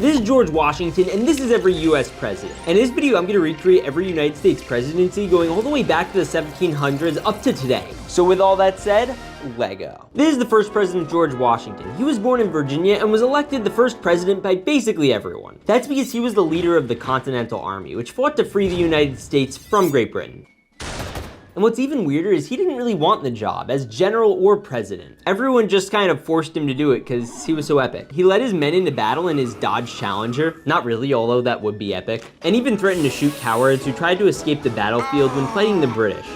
This is George Washington, and this is every US president. In this video, I'm going to recreate every United States presidency going all the way back to the 1700s up to today. So with all that said, Lego. This is the first president, George Washington. He was born in Virginia and was elected the first president by basically everyone. That's because he was the leader of the Continental Army, which fought to free the United States from Great Britain. And what's even weirder is he didn't really want the job as general or president. Everyone just kind of forced him to do it because he was so epic. He led his men into battle in his Dodge Challenger, not really, although that would be epic, and even threatened to shoot cowards who tried to escape the battlefield when fighting the British.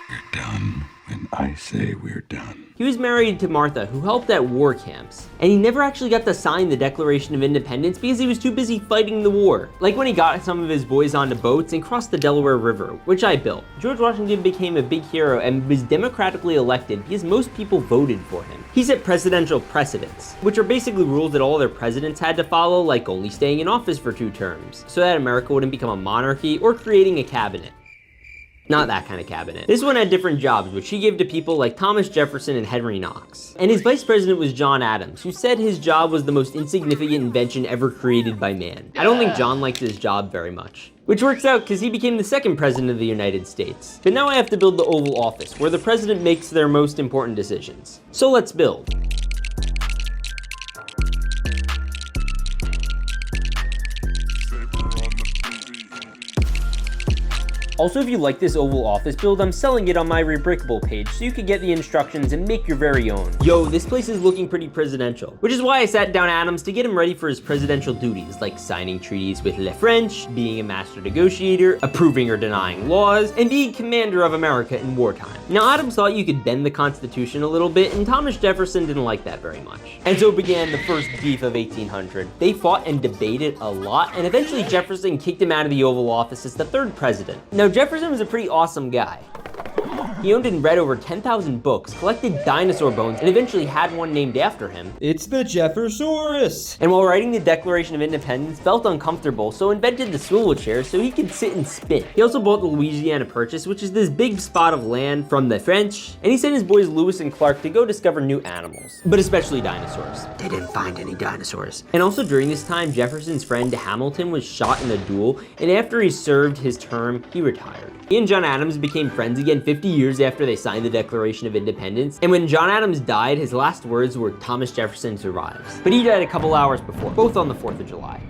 We're done when I say we're done. He was married to Martha, who helped at war camps, and he never actually got to sign the Declaration of Independence because he was too busy fighting the war. Like when he got some of his boys onto boats and crossed the Delaware River, which I built. George Washington became a big hero and was democratically elected because most people voted for him. He set presidential precedents, which are basically rules that all their presidents had to follow, like only staying in office for 2 terms, so that America wouldn't become a monarchy or creating a cabinet. Not that kind of cabinet. This one had different jobs, which he gave to people like Thomas Jefferson and Henry Knox. And his vice president was John Adams, who said his job was the most insignificant invention ever created by man. I don't think John liked his job very much. Which works out because he became the second president of the United States. But now I have to build the Oval Office, where the president makes their most important decisions. So let's build. Also, if you like this Oval Office build, I'm selling it on my Rebrickable page, so you can get the instructions and make your very own. Yo, this place is looking pretty presidential, which is why I sat down Adams to get him ready for his presidential duties, like signing treaties with the French, being a master negotiator, approving or denying laws, and being commander of America in wartime. Now, Adams thought you could bend the Constitution a little bit, and Thomas Jefferson didn't like that very much. And so began the first beef of 1800. They fought and debated a lot, and eventually Jefferson kicked him out of the Oval Office as the 3rd president. Now, Jefferson was a pretty awesome guy. He owned and read over 10,000 books, collected dinosaur bones, and eventually had one named after him. It's the Jeffersaurus! And while writing the Declaration of Independence, felt uncomfortable, so invented the swivel chair so he could sit and spin. He also bought the Louisiana Purchase, which is this big spot of land from the French, and he sent his boys Lewis and Clark to go discover new animals, but especially dinosaurs. They didn't find any dinosaurs. And also during this time, Jefferson's friend Hamilton was shot in a duel, and after he served his term, he retired. He and John Adams became friends again 50 years after they signed the Declaration of Independence, and when John Adams died, his last words were, "Thomas Jefferson survives." But he died a couple hours before, both on the 4th of July.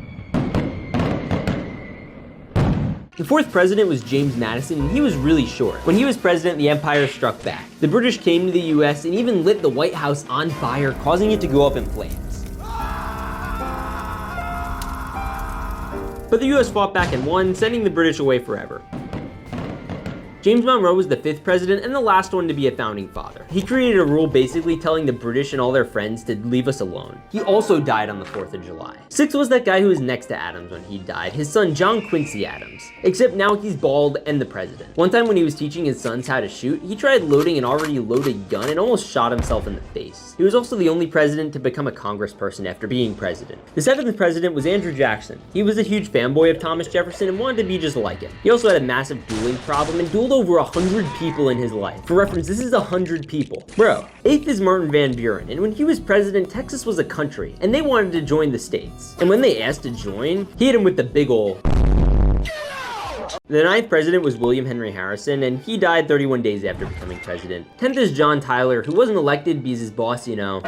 The 4th president was James Madison, and he was really short. When he was president, the empire struck back. The British came to the US and even lit the White House on fire, causing it to go up in flames. But the US fought back and won, sending the British away forever. James Monroe was the 5th president and the last one to be a founding father. He created a rule basically telling the British and all their friends to leave us alone. He also died on the 4th of July. 6th was that guy who was next to Adams when he died, his son John Quincy Adams. Except now he's bald and the president. One time when he was teaching his sons how to shoot, he tried loading an already loaded gun and almost shot himself in the face. He was also the only president to become a congressperson after being president. The 7th president was Andrew Jackson. He was a huge fanboy of Thomas Jefferson and wanted to be just like him. He also had a massive dueling problem and dueled over 100 people in his life. For reference, this is 100 people. Bro. 8th is Martin Van Buren, and when he was president, Texas was a country, and they wanted to join the states. And when they asked to join, he hit him with the big ol'. The 9th president was William Henry Harrison, and he died 31 days after becoming president. 10th is John Tyler, who wasn't elected because his boss, you know.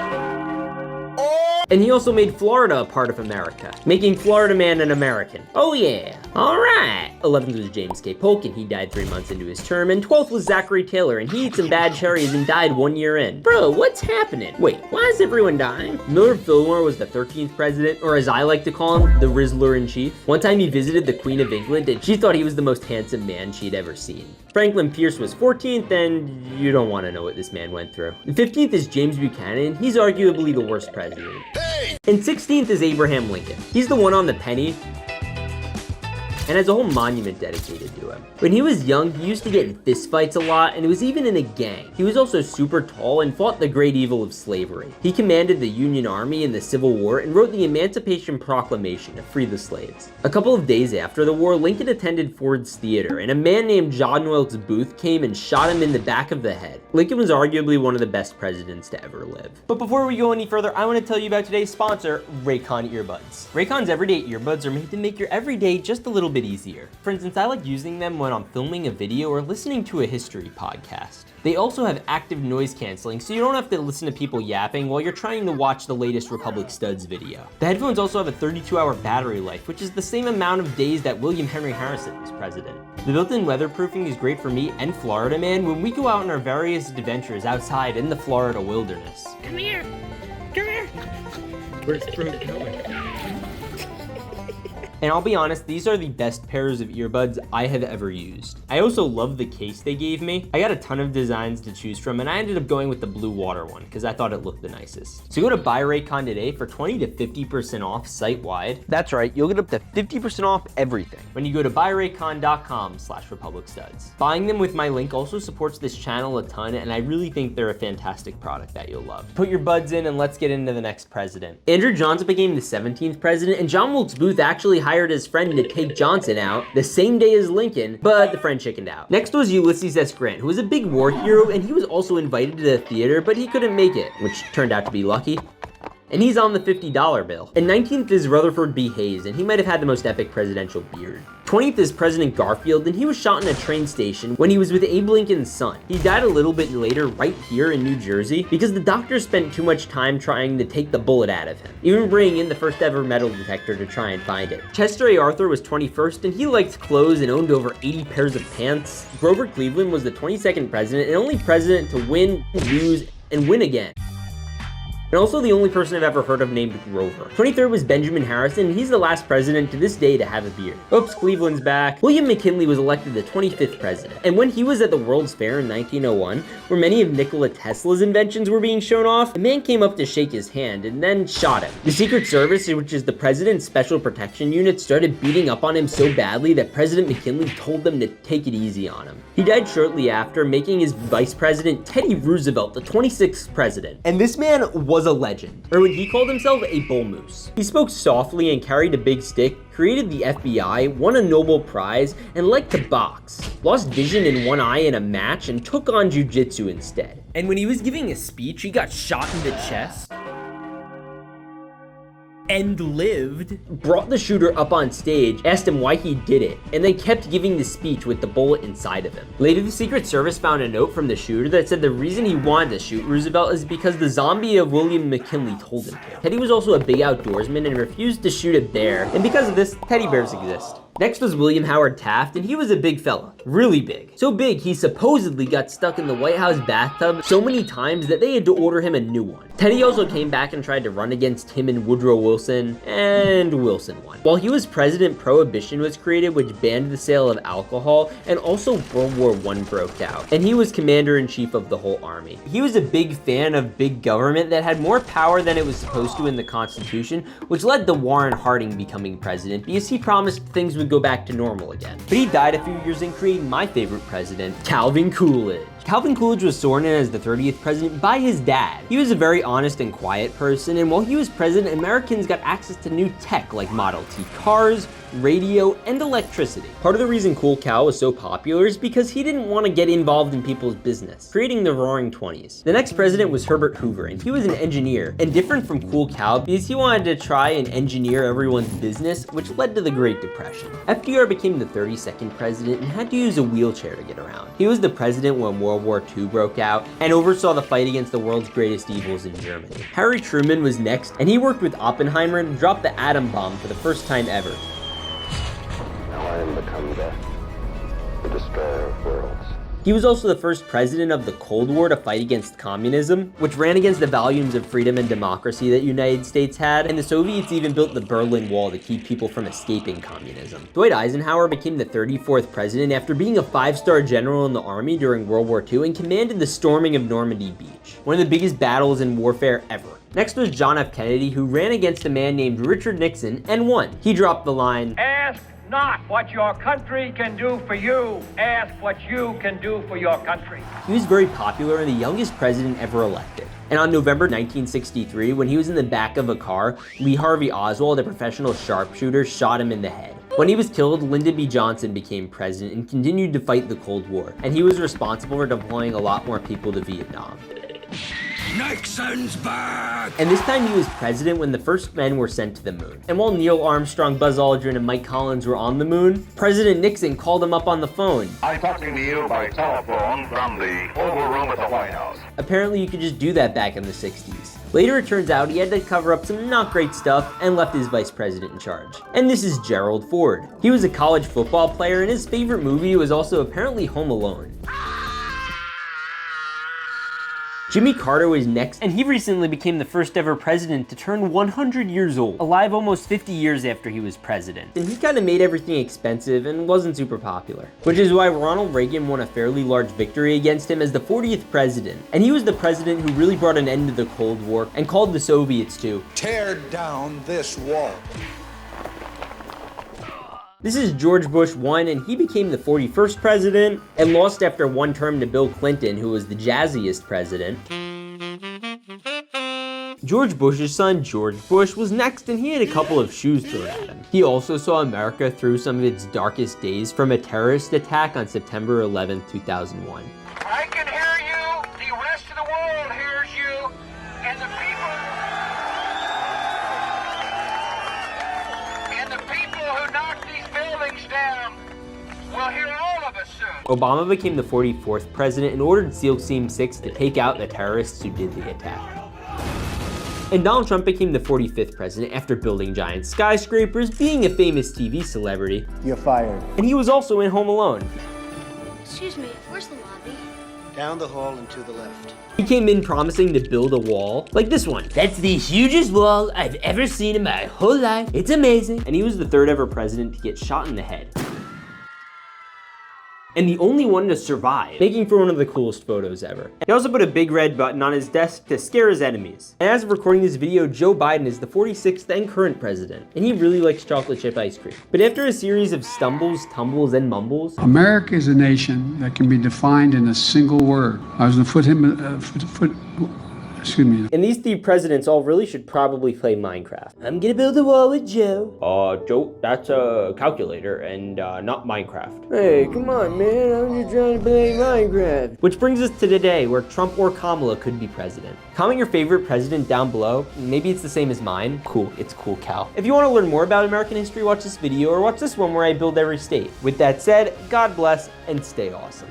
And he also made Florida a part of America, making Florida Man an American. Oh yeah, all right. 11th was James K. Polk, and he died 3 months into his term. And 12th was Zachary Taylor, and he ate some bad cherries and died 1 year in. Bro, what's happening? Wait, why is everyone dying? Millard Fillmore was the 13th president, or as I like to call him, the Rizzler-in-Chief. One time he visited the Queen of England, and she thought he was the most handsome man she'd ever seen. Franklin Pierce was 14th, and you don't want to know what this man went through. The 15th is James Buchanan. He's arguably the worst president. And 16th is Abraham Lincoln. He's the one on the penny. and has a whole monument dedicated to him. When he was young, he used to get in fistfights a lot, and he was even in a gang. He was also super tall and fought the great evil of slavery. He commanded the Union Army in the Civil War and wrote the Emancipation Proclamation to free the slaves. A couple of days after the war, Lincoln attended Ford's Theater, and a man named John Wilkes Booth came and shot him in the back of the head. Lincoln was arguably one of the best presidents to ever live. But before we go any further, I want to tell you about today's sponsor, Raycon earbuds. Raycon's everyday earbuds are made to make your everyday just a little bit easier. For instance, I like using them when I'm filming a video or listening to a history podcast. They also have active noise canceling, so you don't have to listen to people yapping while you're trying to watch the latest Republic Studs video. The headphones also have a 32-hour battery life, which is the same amount of days that William Henry Harrison was president. The built-in weatherproofing is great for me and Florida Man when we go out on our various adventures outside in the Florida wilderness. Come here! Come here! Where's Bruce going? And I'll be honest, these are the best pairs of earbuds I have ever used. I also love the case they gave me. I got a ton of designs to choose from, and I ended up going with the blue water one because I thought it looked the nicest. So go to Buy Raycon today for 20 to 50% off site-wide. That's right, you'll get up to 50% off everything when you go to buyraycon.com/republicstuds. Buying them with my link also supports this channel a ton, and I really think they're a fantastic product that you'll love. Put your buds in and let's get into the next president. Andrew Johnson became the 17th president, and John Wilkes Booth actually hired his friend to take Johnson out the same day as Lincoln, but the friend chickened out. Next was Ulysses S. Grant, who was a big war hero, and he was also invited to the theater, but he couldn't make it, which turned out to be lucky. And he's on the $50 bill. And 19th is Rutherford B. Hayes, and he might have had the most epic presidential beard. 20th is President Garfield, and he was shot in a train station when he was with Abe Lincoln's son. He died a little bit later right here in New Jersey because the doctors spent too much time trying to take the bullet out of him, even bringing in the first ever metal detector to try and find it. Chester A. Arthur was 21st, and he liked clothes and owned over 80 pairs of pants. Grover Cleveland was the 22nd president and only president to win, lose, and win again. And also the only person I've ever heard of named Grover. 23rd was Benjamin Harrison, and he's the last president to this day to have a beard. Oops, Cleveland's back. William McKinley was elected the 25th president. And when he was at the World's Fair in 1901, where many of Nikola Tesla's inventions were being shown off, a man came up to shake his hand and then shot him. The Secret Service, which is the president's special protection unit, started beating up on him so badly that President McKinley told them to take it easy on him. He died shortly after, making his vice president Teddy Roosevelt the 26th president. And this man was a legend, or he called himself a bull moose. He spoke softly and carried a big stick, created the FBI, won a Nobel Prize, and liked to box. Lost vision in one eye in a match and took on jiu-jitsu instead. And when he was giving a speech, he got shot in the chest and lived, brought the shooter up on stage, asked him why he did it, and then kept giving the speech with the bullet inside of him. Later, the Secret Service found a note from the shooter that said the reason he wanted to shoot Roosevelt is because the zombie of William McKinley told him to. Teddy was also a big outdoorsman and refused to shoot a bear, and because of this, teddy bears exist. Next was William Howard Taft, and he was a big fella, really big. So big, he supposedly got stuck in the White House bathtub so many times that they had to order him a new one. Teddy also came back and tried to run against him and Woodrow Wilson, and Wilson won. While he was president, Prohibition was created, which banned the sale of alcohol, and also World War I broke out, and he was commander-in-chief of the whole army. He was a big fan of big government that had more power than it was supposed to in the Constitution, which led to Warren Harding becoming president because he promised things would go back to normal again. But he died a few years in creating my favorite president, Calvin Coolidge. Calvin Coolidge was sworn in as the 30th president by his dad. He was a very honest and quiet person, and while he was president, Americans got access to new tech like Model T cars, radio, and electricity. Part of the reason Cool Cal was so popular is because he didn't want to get involved in people's business, creating the Roaring '20s. The next president was Herbert Hoover, and he was an engineer, and different from Cool Cal because he wanted to try and engineer everyone's business, which led to the Great Depression. FDR became the 32nd president and had to use a wheelchair to get around. He was the president when World War II broke out and oversaw the fight against the world's greatest evils in Germany. Harry Truman was next, and he worked with Oppenheimer to drop the atom bomb for the first time ever. Now I am become death, the destroyer of worlds. He was also the first president of the Cold War to fight against communism, which ran against the values of freedom and democracy that the United States had, and the Soviets even built the Berlin Wall to keep people from escaping communism. Dwight Eisenhower became the 34th president after being a 5-star general in the army during World War II and commanded the storming of Normandy Beach, one of the biggest battles in warfare ever. Next was John F. Kennedy, who ran against a man named Richard Nixon and won. He dropped the line, Ask not what your country can do for you. Ask what you can do for your country. He was very popular and the youngest president ever elected. And on November 1963, when he was in the back of a car, Lee Harvey Oswald, a professional sharpshooter, shot him in the head. When he was killed, Lyndon B. Johnson became president and continued to fight the Cold War, and he was responsible for deploying a lot more people to Vietnam. Nixon's back! And this time he was president when the first men were sent to the moon. And while Neil Armstrong, Buzz Aldrin, and Mike Collins were on the moon, President Nixon called him up on the phone. I'm talking to you by telephone from the Oval Room at the White House. Apparently you could just do that back in the 60s. Later it turns out he had to cover up some not great stuff and left his vice president in charge. And this is Gerald Ford. He was a college football player and his favorite movie was also apparently Home Alone. Jimmy Carter was next, and he recently became the first ever president to turn 100 years old, alive almost 50 years after he was president. And he kind of made everything expensive and wasn't super popular, which is why Ronald Reagan won a fairly large victory against him as the 40th president. And he was the president who really brought an end to the Cold War and called the Soviets to tear down this wall. This is George Bush 1, and he became the 41st president and lost after one term to Bill Clinton, who was the jazziest president. George Bush's son, George Bush, was next, and he had a couple of shoes thrown at him. He also saw America through some of its darkest days, from a terrorist attack on September 11, 2001. I can hear you. The rest of the world hears you. And the people who knocked these buildings down will hear all of us soon. Obama became the 44th president and ordered SEAL Team 6 to take out the terrorists who did the attack. And Donald Trump became the 45th president after building giant skyscrapers, being a famous TV celebrity. You're fired. And he was also in Home Alone. Excuse me, where's the lobby? Down the hall and to the left. He came in promising to build a wall, like this one. That's the hugest wall I've ever seen in my whole life. It's amazing. And he was the third ever president to get shot in the head. And the only one to survive, making for one of the coolest photos ever. He also put a big red button on his desk to scare his enemies. And as of recording this video, Joe Biden is the 46th and current president, and he really likes chocolate chip ice cream. But after a series of stumbles, tumbles, and mumbles, America is a nation that can be defined in a single word. I was gonna and these three presidents all really should probably play Minecraft. I'm gonna build a wall with Joe. Joe, that's a calculator and not Minecraft. Hey, come on, man, I'm just trying to play Minecraft. Which brings us to today, where Trump or Kamala could be president. Comment your favorite president down below. Maybe it's the same as mine. Cool, it's cool, Cal. If you want to learn more about American history, watch this video or watch this one where I build every state. With that said, God bless and stay awesome.